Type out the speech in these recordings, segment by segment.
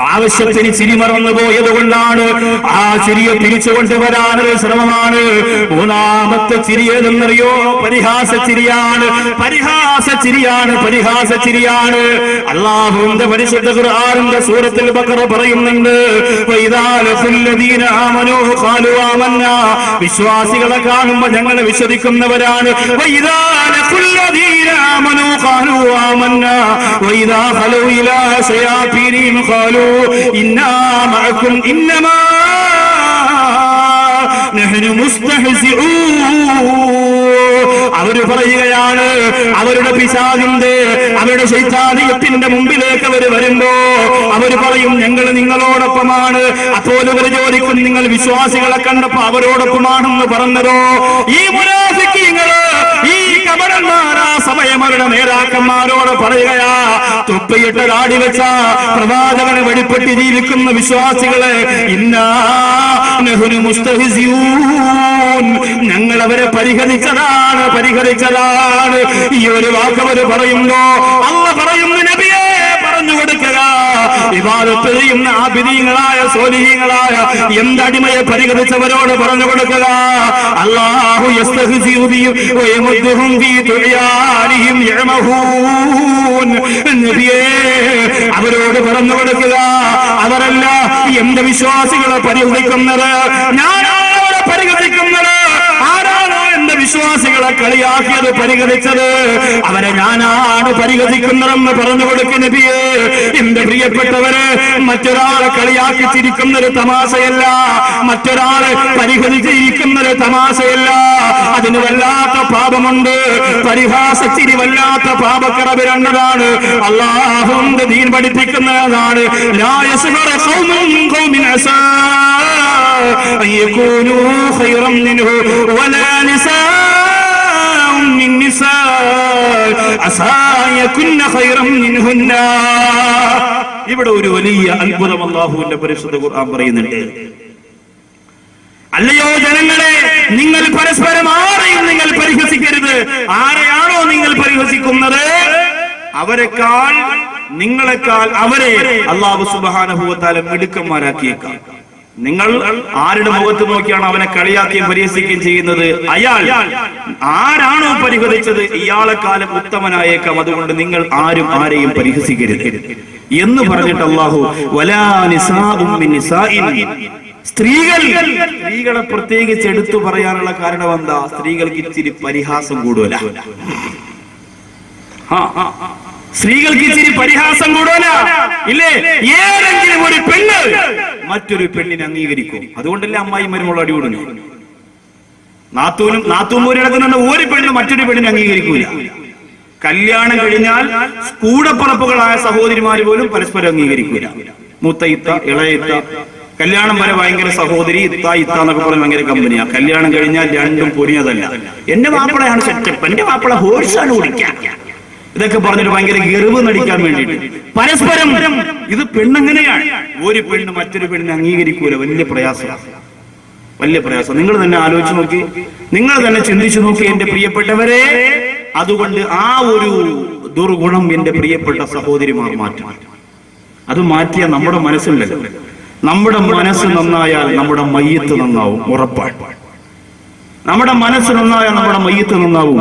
ആവശ്യത്തിന് ചിരി മറന്നു പോയത് കൊണ്ടാണ്. ആ ചിരിയെ തിരിച്ചു കൊണ്ടുവരാനൊരു ശ്രമമാണ്. മൂന്നാമത്തെ ചിരി ഏതെന്നറിയോ? പരിഹാസ ചിരിയാണ്. പരിഹാസ ചിരിയാണ്. പരിഹാസ ചിരിയാണ്. അല്ലാഹുവിന്റെ പരിശുദ്ധ ഖുർആനിന്റെ സൂറത്തുൽ ബഖറ പറയുന്നുണ്ട്, വഇദാ ലഖുല്ലദീന ആമനൂ ഖാലൂ ആമന്നാ, വിശ്വാസികളെ കാണുമ്പോൾ ഞങ്ങൾ വിശ്വസിക്കുന്നവരാണ്. വഇദാ ലഖുല്ലദീന ആമനൂ ഖാലൂ ആമന്നാ വഇദാ ഖലൂ ഇലാ ശയാതീനിഹിം ഖാലൂ ഇന്നാ മഅകും ഇന്നമാ നഹ്നു മുസ്തഹ്സിഊൻ. അവര് പറയുകയാണ്, അവരുടെ പിശാചിന്റെ, അവരുടെ ശൈത്താനിയത്തിന്റെ മുമ്പിലേക്ക് അവർ വരുമ്പോ അവർ പറയും ഞങ്ങൾ നിങ്ങളോടൊപ്പമാണ്. അപ്പോൾ അവർ ചോദിക്കും, നിങ്ങൾ വിശ്വാസികളെ കണ്ടപ്പോ അവരോടൊപ്പമാണെന്ന് പറഞ്ഞതോ? ഈ മുനാഫിക്കീങ്ങള്, ഈ കപടന്മാരാ സമയം അവരുടെ നേതാക്കന്മാരോട് പറയുകയാ, തൊപ്പിയിട്ട് താടി വെച്ച പ്രവാചകനെ വെളിപ്പെട്ട് ജീവിക്കുന്ന വിശ്വാസികളെ, ഇന്നാ നഹ്നു മുസ്തഹ്സിഊൻ, ഞങ്ങൾ അവരെ പരിഹരിച്ചതാണ്, പരിഹരിച്ചതാണ്. ഈ ഒരു വാക്ക് അവർ പറയുമ്പോ അല്ലാഹു പറയുന്നു, നബിയെ പറഞ്ഞു കൊടുക്കുക, ഇബാദത്ത് ചെയ്യുന്ന ആബിദീങ്ങളായ സ്വാലിഹീങ്ങളായ എന്തടിമയെ പരിഹരിച്ചവരോട് പറഞ്ഞു കൊടുക്കുക, അല്ലാഹു യസ്തഹ്സിഉ ബിഹിം വയമുദ്ദുഹും ഫീ തുഅയാനിഹിം യഅമഹൂൻ. നബിയേ അവരോട് പറഞ്ഞു കൊടുക്കുക, അവരല്ല എന്റെ വിശ്വാസികളെ പരിഹരിക്കുന്നത്, ഞാനാണ് അവരെ പരിഹരിക്കുന്നത്. ആരാണോ എന്റെ വിശ്വാസികളെ കളിയാക്കിയത്, പരിഹരിച്ചത്, അവരെ ഞാനാണ് പരിഹരിക്കുന്നതെന്ന് പറഞ്ഞു കൊടുക്കുന്ന നബിയേ. എന്റെ പ്രിയപ്പെട്ടവര്, മറ്റൊരാളെ കളിയാക്കി ചിരിക്കുന്നൊരു തമാശയല്ല, മറ്റൊരാളെ പരിഹരിച്ചിരിക്കുന്നൊരു തമാശയല്ല. അതിന് വല്ലാത്ത പാപമുണ്ട്. പരിഹാസച്ചിരി വല്ലാത്ത പാപക്കറവ് രണ്ടതാണ്. അല്ലാഹുവിന്റെ ദീൻ പഠിപ്പിക്കുന്നതാണ്, ലാ യസ്ഖറു ഖൗമുൻ മിൻ ഖൗമിൻ അസാ അൻ യകൂനൂ ഖൈറൻ മിൻഹു വലാ നിസാഉൻ മിൻ നിസാ അസാ യകുന്ന ഖൈറൻ മിൻഹുന്ന. ഇവിടെ ഒരു വലിയ അത്ഭുതം അല്ലാഹുവിന്റെ പരിശുദ്ധ ഖുർആൻ പറയുന്നുണ്ട്. അല്ലയോ ജനങ്ങളെ, നിങ്ങൾ പരസ്പരം ആരെയും നിങ്ങൾ പരിഹസിക്കരുത്. ആരെയാണോ നിങ്ങൾ പരിഹസിക്കുന്നത്, അവരെക്കാൾ, നിങ്ങളെക്കാൾ അവരെ അല്ലാഹു സുബ്ഹാനഹു വ തആല മിടുക്കന്മാരാക്കിയേക്കാം. നിങ്ങൾ ആരുടെ മുഖത്ത് നോക്കിയാണ് അവനെ കളിയാക്കുകയും പരിഹസിക്കുകയും ചെയ്യുന്നത്, അയാൾ ആരാണോ പരിഹസിച്ചത് ഇയാളെക്കാലം ഉത്തമനായേക്കാം. അതുകൊണ്ട് നിങ്ങൾ ആരും ആരെയും പരിഹസിക്കരുത് എന്ന് പറഞ്ഞിട്ട് അല്ലാഹു വലാ നിസാഉം മിൻ നിസാഇൻ, സ്ത്രീകളെ പ്രത്യേകിച്ച് എടുത്തു പറയാനുള്ള കാരണം എന്താ? സ്ത്രീകൾക്ക് ഇച്ചിരി പരിഹാസം കൂടുതല. സ്ത്രീകൾക്ക് ഇച്ചിരി പരിഹാസം കൂടുതല, ഇല്ലേ? ഏതെങ്കിലും ഒരു പെണ്ണ് മറ്റൊരു പെണ്ണിനെ അംഗീകരിക്കും. അതുകൊണ്ടല്ലേ അമ്മായി മരുമോൾ അടികൂടുന്നു. നാത്തൂമൂരിടക്കുന്ന ഒരു പെണ്ണ് മറ്റൊരു പെണ്ണിനെ അംഗീകരിക്കൂല. കല്യാണം കഴിഞ്ഞാൽ കൂടപ്പുറപ്പുകളായ സഹോദരിമാര് പോലും പരസ്പരം അംഗീകരിക്കൂല. മൂത്തയിത്ത, ഇളയയിത്ത, കല്യാണം വരെ ഭയങ്കര സഹോദരി, ഇത്ത ഇത്ത എന്നൊക്കെ പറഞ്ഞ് ഭയങ്കര കമ്പനിയാ. കല്യാണം കഴിഞ്ഞാൽ രണ്ടും പൊരിഞ്ഞതല്ല. എന്റെ മാപ്പിളയാണ് സെറ്റപ്പ്, എന്റെ മാപ്പിള ഹോഴ്സാണ് ഓടിക്കാൻ, ഇതൊക്കെ പറഞ്ഞിട്ട് ഭയങ്കര ഗർവ് നടിക്കാൻ വേണ്ടിയിട്ട് പരസ്പരം. ഇത് പെണ്ണെങ്ങനെയാണ്? ഒരു പെണ്ണ് മറ്റൊരു പെണ്ണിനെ അംഗീകരിക്കൂല. വലിയ പ്രയാസം, വലിയ പ്രയാസം. നിങ്ങൾ തന്നെ ആലോചിച്ച് നോക്കി, നിങ്ങൾ തന്നെ ചിന്തിച്ചു നോക്കി എന്റെ പ്രിയപ്പെട്ടവരെ. അതുകൊണ്ട് ആ ഒരു ദുർഗുണം എന്റെ പ്രിയപ്പെട്ട സഹോദരിമാർ മാറ്റണം. അത് മാറ്റിയാൽ നമ്മുടെ മനസ്സുണ്ടല്ലോ, നമ്മുടെ മനസ്സ് നന്നായാൽ നമ്മുടെ മയ്യത്ത് നന്നാവും, ഉറപ്പാണ്. നമ്മുടെ മനസ്സ് നന്നായാൽ നമ്മുടെ മയ്യത്ത് നന്നാവും.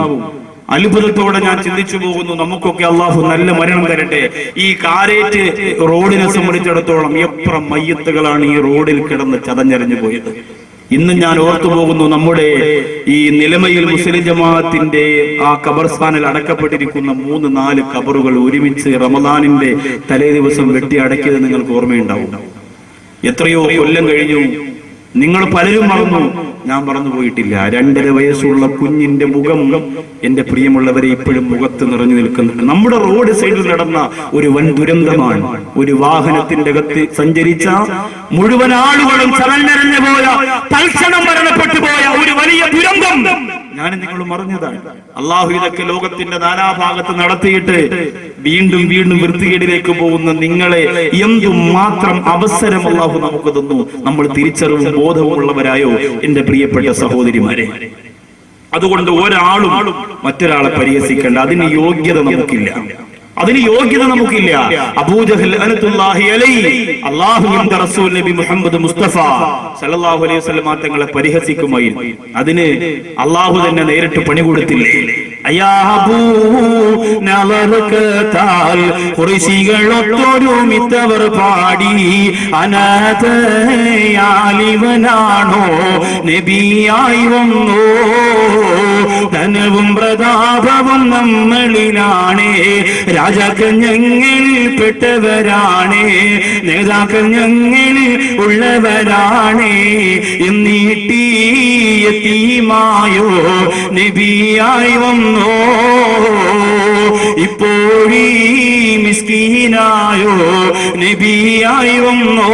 അത്ഭുതത്തോടെ ഞാൻ ചിന്തിച്ചു പോകുന്നു, നമുക്കൊക്കെ അള്ളാഹു നല്ല മരണം തരട്ടെ. ഈ കാരേറ്റ് റോഡിനെ സംബന്ധിച്ചിടത്തോളം എത്ര മയ്യത്തുകളാണ് ഈ റോഡിൽ കിടന്ന് ചതഞ്ഞറിഞ്ഞു പോയത്. ഇന്ന് ഞാൻ ഓർത്തു പോകുന്നു, നമ്മുടെ ഈ നിലമയിൽ മുസ്ലിം ജമാഅത്തിന്റെ ആ ഖബർസ്ഥാനിൽ അടക്കപ്പെട്ടിരിക്കുന്ന 3-4 ഖബറുകൾ ഒരുമിച്ച് റമദാനിന്റെ തലേ ദിവസം വെട്ടി അടക്കിയത് നിങ്ങൾക്ക് ഓർമ്മയുണ്ടാവും. എത്രയോ കൊല്ലം കഴിഞ്ഞു, നിങ്ങൾ പലരും മറന്നു, ഞാൻ മറന്നു പോയിട്ടില്ല. 2.5 വയസ്സുള്ള കുഞ്ഞിന്റെ മുഖം എന്റെ പ്രിയമുള്ളവരെ ഇപ്പോഴും മുഖത്ത് നിറഞ്ഞു നിൽക്കുന്നുണ്ട്. നമ്മുടെ റോഡ് സൈഡിൽ നടന്ന ഒരു വൻ ദുരന്തമാണ്. ഒരു വാഹനത്തിന്റെ അകത്ത് സഞ്ചരിച്ച മുഴുവൻ ആളുകളും ചലഞ്ഞറിഞ്ഞു പോയ, തൽക്ഷണം മരണപ്പെട്ടു പോയ ഒരു വലിയ ദുരന്തം ഞാൻ നിങ്ങൾ മറഞ്ഞതാണ്. അള്ളാഹു ഇതൊക്കെ ലോകത്തിന്റെ നാനാഭാഗത്ത് നടത്തിയിട്ട് വീണ്ടും വീണ്ടും വൃത്തികേടിലേക്ക് പോകുന്ന നിങ്ങളെ എന്തുമാത്രം അവസരം അള്ളാഹു നമുക്ക് തന്നു. നമ്മൾ തിരിച്ചറിവും ബോധവുമുള്ളവരായോ എന്റെ പ്രിയപ്പെട്ട സഹോദരിമാരെ? അതുകൊണ്ട് ഒരാളും മറ്റൊരാളെ പരിഹസിക്കേണ്ട, അതിന് യോഗ്യത നമുക്കില്ല. അതിന് യോഗ്യത നമുക്കില്ല. അബൂജഹൽ അനത്തുല്ലാഹി അലൈഹി അല്ലാഹുവിന്റെ റസൂൽ നബി മുഹമ്മദ് മുസ്തഫ സല്ലല്ലാഹു അലൈഹി വസല്ലം തങ്ങളെ പരിഹസിക്കുമായിരുന്നു. അതിന് അല്ലാഹു തന്നെ നേരിട്ട് പണി കൊടുത്തില്ലേ? ഖുറൈശികളൊത്തൊരുമിത്തവർ പാടി അനാഥയാലിവനാണോ നബിയായി വന്നോ, ധനവും പ്രതാപവും നമ്മളിലാണേ, രാജാക്കൾ ഞങ്ങളിൽ പെട്ടവരാണേ, നേതാക്കൾ ഞങ്ങളിൽ ഉള്ളവരാണേ, എന്നീട്ടി യതീമായോ നബിയായി വന്നോ, ഇപ്പോഴീ മിസ്കീനായോ നബിയായി വന്നോ.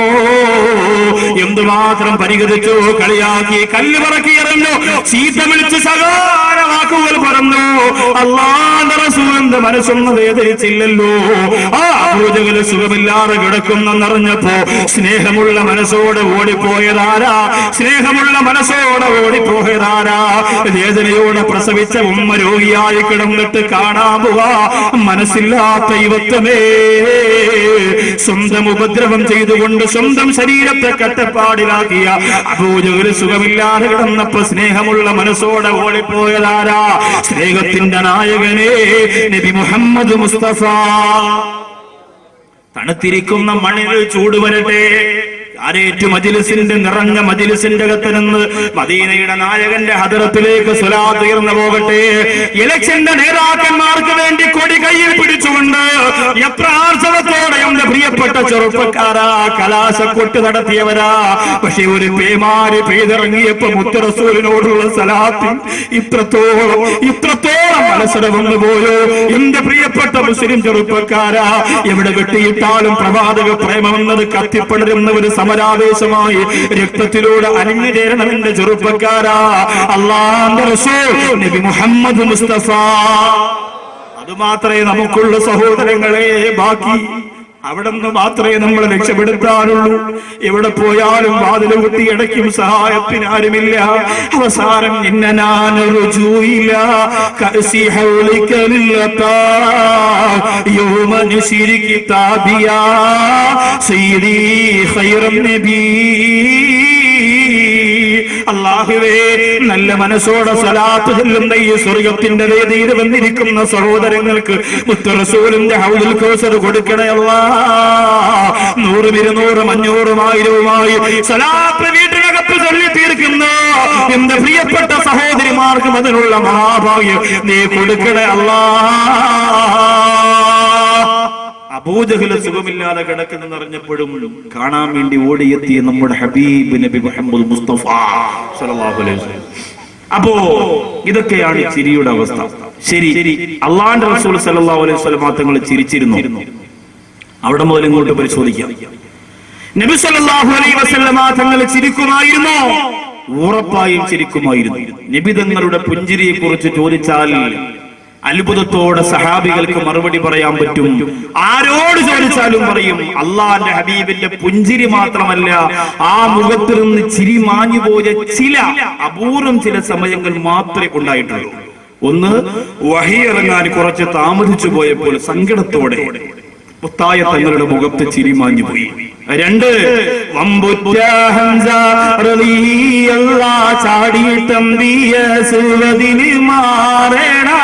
എന്തുമാത്രം പരിഹരിച്ചു, കളിയാക്കി, കല്ല് പറക്കി എറിഞ്ഞു, ചീത്ത വിളിച്ച് സകാര വാക്കുകൾ പറഞ്ഞു. അല്ലാഹുവിന്റെ റസൂലിന്റെ മനസ്സൊന്നും വേദനിച്ചില്ലല്ലോ. ആ അബൂജഹൽ സുഖമില്ലാതെ കിടക്കുന്നെന്നറിഞ്ഞപ്പോ സ്നേഹമുള്ള മനസ്സോടെ ഓടിപ്പോയതാരാ? സ്നേഹമുള്ള മനസ്സോടെ ഓടിപ്പോയതാരാ? വേദനയോടെ പ്രസവിച്ച ഉമ്മ രോഗിയായി കിടന്നിട്ട് കാണാൻ പോവാ മനസ്സില്ലാത്ത യുവത്വമേ, സ്വന്തം ഉപദ്രവം ചെയ്തുകൊണ്ട് സ്വന്തം ശരീരത്തെ കട്ടപ്പാടിലാക്കിയ അബൂജഹൽ സുഖമില്ലാതെ കിടന്നപ്പോ സ്നേഹമുള്ള മനസ്സോടെ ഓടിപ്പോയതാരാ? സ്നേഹത്തിന്റെ നായകനെ നബി മുഹമ്മദ് മുസ്തഫ. തണുത്തിരിക്കുന്ന മണ്ണിൽ ചൂട് വരട്ടെ, ആരേറ്റു മജ്ലിസിന്റെ നിറഞ്ഞ മജ്ലിസിന്റെ അകത്ത് നിന്ന് മദീനയുടെ നായകന്റെ ഹദറത്തിലേക്ക് സ്വലാത്ത് ഉയർന്നു പോകട്ടെ. ഇലക്ഷന്റെ നേതാക്കന്മാർക്ക് വേണ്ടി കൊടി കയ്യിൽ പിടിച്ചുകൊണ്ട് എത്ര ആർജവത്തോടെ എന്റെ പ്രിയപ്പെട്ട ചെറുപ്പക്കാരാ കലാശക്കൊട്ട് നടത്തിയവരാ. പക്ഷെ ഒരു പേമാരി പെയ്തിറങ്ങിയപ്പോ മുത്ത് റസൂലിനോടുള്ള സലാത്ത് ഇത്രത്തോളം മനസ്സിടെ വന്നു പോയോ? എന്റെ പ്രിയപ്പെട്ട മുസ്ലിം ചെറുപ്പക്കാരാ, എവിടെ വെട്ടിയിട്ടാലും പ്രവാചക പ്രേമമെന്നത് കത്തിപ്പടരുന്ന ഒരു സമരാവേശമായി രക്തത്തിലൂടെ അലിഞ്ഞു ചേരണം എന്റെ ചെറുപ്പക്കാരാ. അല്ലാഹുവിന്റെ റസൂൽ നബി മുഹമ്മദ് മുസ്തഫ, അതുമാത്രമേ നമുക്കുള്ള സഹോദരങ്ങളെ. ബാക്കി അവിടെ നിന്ന് മാത്രമേ നമ്മൾ രക്ഷപ്പെടുത്താനുള്ളൂ. എവിടെ പോയാലും വാതിൽ കുത്തിയടയ്ക്കും, സഹായത്തിന് ആരുമില്ല. അവസാനം അല്ലാഹുവേ, നല്ല മനസ്സോടെ സ്വലാത്ത് ചൊല്ലുന്ന ഈ സ്വർഗത്തിന്റെ വേദിയിൽ വന്നിരിക്കുന്ന സഹോദരങ്ങൾക്ക് മുത്ത് റസൂലിന്റെ ഹൗദുൽ കൗസർ കൊടുക്കണേ അല്ലാഹ്. 100, 200, 500, 1000 സ്വലാത്ത് വീട്ടിനകത്ത് ചൊല്ലി തീർക്കുന്ന എന്റെ പ്രിയപ്പെട്ട സഹോദരിമാർക്കും അതിനുള്ള മഹാഭാഗ്യം നീ കൊടുക്കണേ അല്ലാഹ്. അബൂജഹൽ സുഖമില്ലാതെ കിടക്കുന്നെന്നറിഞ്ഞപ്പോഴും കാണാൻ വേണ്ടി ഓടിയെത്തിയ നമ്മുടെ ഹബീബ് നബി മുഹമ്മദ് മുസ്തഫ സല്ലല്ലാഹു അലൈഹി വസല്ലം. അപ്പോ ഇതൊക്കെയാണ് ചിരിയുടെ അവസ്ഥ. ശരി, അള്ളാഹുവിന്റെ റസൂൽ സല്ലല്ലാഹു അലൈഹി വസല്ലം തങ്ങൾ ചിരിച്ചിരുന്നു. അവിടെ മുതൽ ഇങ്ങോട്ട് പരിശോധിക്കാം. നബി സല്ലല്ലാഹു അലൈഹി വസല്ലം തങ്ങൾ ചിരിക്കുമായിരുന്നോ? ഉറപ്പായും ചിരിക്കുമായിരുന്നു. നബി തങ്ങളുടെ പുഞ്ചിരിയെ കുറിച്ച് ചോദിച്ചാൽ അത്ഭുതത്തോടെ സഹാബികൾക്ക് മറുപടി പറയാൻ പറ്റും. ആരോട് ചോദിച്ചാലും പറയും. അള്ളാന്റെ ഹബീബിന്റെ പുഞ്ചിരി മാത്രമല്ല, ആ മുഖത്തിൽ നിന്ന് ചിരി മാഞ്ഞുപോയ ചില അപൂർവം ചില സമയങ്ങൾ മാത്രമേ ഉണ്ടായിട്ടുള്ളൂ. ഒന്ന്, വഹി ഇറങ്ങാൻ കുറച്ച് താമസിച്ചു പോയപ്പോൾ സങ്കടത്തോടെ മുത്തായ തങ്ങളുടെ മുഖത്ത് ചിരി മാഞ്ഞുപോയി. 2, വമ്പുറ്റ ഹംസ റളിയല്ലാഹു ചാടിത്തമ്പിയ സുവദിന് മാറേടാ,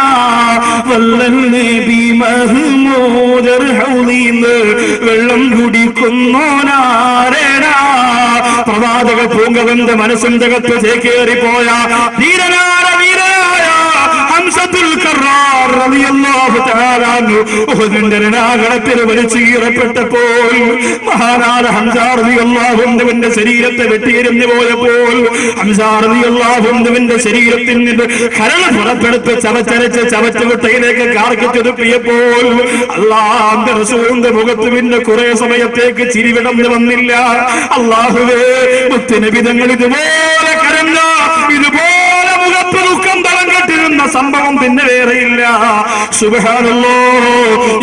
വല്ലൻ നബി മഹ്മൂദർ ഹൗദീന്ന് വെള്ളം കുടിക്കുന്നോനാരേടാ. പ്രവാചക പൂങ്കവന്റെ മനസ്സിന്റെ അകത്ത് ചേക്കേറിപ്പോയ ധീരനായ ഹംസത്തുൽ കറാർ റളിയല്ലാഹു തആല അൻഹു ഉഹദിന്റെ രണാകളത്തിൽ വലിച്ചീറപ്പെട്ടപ്പോൾ മഹാനായ ഹംസ റളിയല്ലാഹു അൻഹുവിന്റെ ശരീരത്തെ വെട്ടിയെറിഞ്ഞു പോയപ്പോൾ ഹംസ റളിയല്ലാഹു അൻഹുവിന്റെ ശരീരത്തിൽ നിന്ന് കരൾ പുറത്തെടുത്ത് ചവച്ചരച്ച് ചവറ്റുകുട്ടയിലേക്ക് കാർക്കിച്ചൊതുപ്പിയപ്പോൾ അല്ലാഹുവിന്റെ റസൂലിന്റെ മുഖത്ത് പിന്നെ കുറെ സമയത്തേക്ക് ചിരി വിടർന്നു വന്നില്ല. അല്ലാഹുവേ, മുത്തുനബി തങ്ങൾ ഇതുപോലെ കരഞ്ഞ, ഇതുപോലെ മുഖത്ത് ദുഃഖം തളം കെട്ടിരുന്ന കിട്ടുന്ന സംഭവം പിന്നെ വേറെയില്ല. സുബ്ഹാനല്ലാഹ്.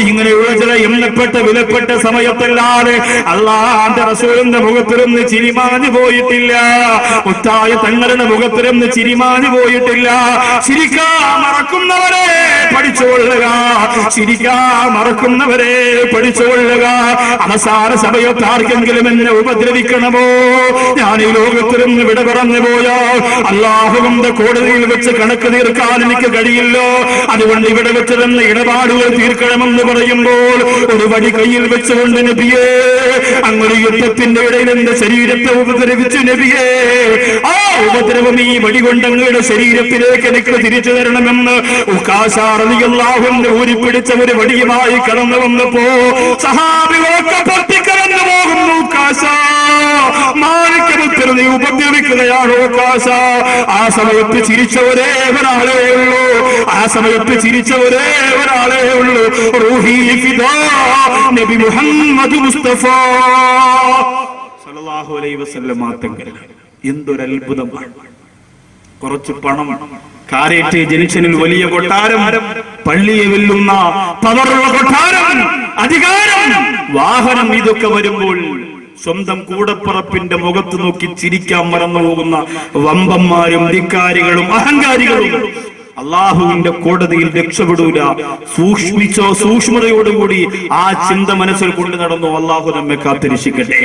ഇങ്ങനെയുള്ള ചില എണ്ണപ്പെട്ട വിലപ്പെട്ട സമയത്തല്ലാതെ അല്ലാഹുവിന്റെ റസൂലിന്റെ മുഖത്തിലൊന്ന് ചിരിമാഞ്ഞു പോയിട്ടില്ല. മുത്തായ തങ്ങളുടെ മുഖത്തിലൊന്ന് ചിരിമാഞ്ഞു പോയിട്ടില്ല. ചിരിക്കാൻ മറക്കുന്നവരെ പഠിച്ചുകൊള്ളുക, ചിരിക്കാൻ മറക്കുന്നവരെ പഠിച്ചുകൊള്ളുക. അവസാന സമയത്ത് ആർക്കെങ്കിലും എന്നെ ഉപദ്രവിക്കണമോ, ഞാൻ ഈ ലോകത്തിൽ നിന്ന് വിട പറഞ്ഞു പോയാൽ അല്ലാഹുവിന്റെ കോടതിയിൽ വെച്ച് കണക്ക് തീർക്കാൻ എനിക്ക് കഴിയില്ലോ. അതുകൊണ്ട് ഇവിടെ വെച്ച് തന്നെ ഇടപാടുകൾ തീർക്കണമെന്ന് പറയുമ്പോൾ ഒരു വടി കയ്യിൽ വെച്ചുകൊണ്ട് നബിയേ, അങ്ങനെ യുദ്ധത്തിന്റെ ഇടയിൽ എന്റെ ശരീരത്തെ ഉപദ്രവിച്ചു നബിയേ, ആ ഉപദ്രവം ഈ വടി കൊണ്ട് അങ്ങയുടെ ശരീരത്തിലേക്ക് എനിക്ക് തിരിച്ചു തരണമെന്ന് ഊരിപ്പിടിച്ച ഒരു വടിയുമായി കടന്നു വന്നപ്പോ സഹാബികളൊക്കെ പൊട്ടിക്കടന്നു പോകുന്നു. മാണിക്യപുത്രൻ നീ ഉപദ്രവിക്കുകയാണോ കാശ? ആ സമയത്ത് ചിരിച്ച ഒരേ ഒരാളേ ഉള്ളൂ, ആ സമയത്ത് ചിരിച്ച ഒരേ ഒരാളേ ഉള്ളൂ. റൂഹി ഫിദാ നബി മുഹമ്മദ് മുസ്തഫ സല്ലല്ലാഹു അലൈഹി വസല്ലം തങ്ങൾ. എന്തൊരു അത്ഭുതമാണ്! കുറച്ച് പണം, കാരേറ്റ് ജംഗ്ഷനിൽ വലിയ കൊട്ടാരം, പള്ളിയെ വെല്ലുന്ന പവറുള്ള കൊട്ടാരം, അധികാരം, വാഹനം, ഇതൊക്കെ വരുമ്പോൾ സ്വന്തം കൂടപ്പുറപ്പിന്റെ മുഖത്ത് നോക്കി ചിരിക്കാൻ മറന്നു പോകുന്ന വമ്പന്മാരും ധിക്കാരികളും അഹങ്കാരികളും അള്ളാഹുവിന്റെ കോടതിയിൽ രക്ഷപ്പെടൂല. സൂക്ഷ്മതയോടുകൂടി ആ ചിന്ത മനസ്സിൽ കൊണ്ടു നടന്നു. അള്ളാഹു നമ്മെ കാത്തിരക്ഷിക്കട്ടെ.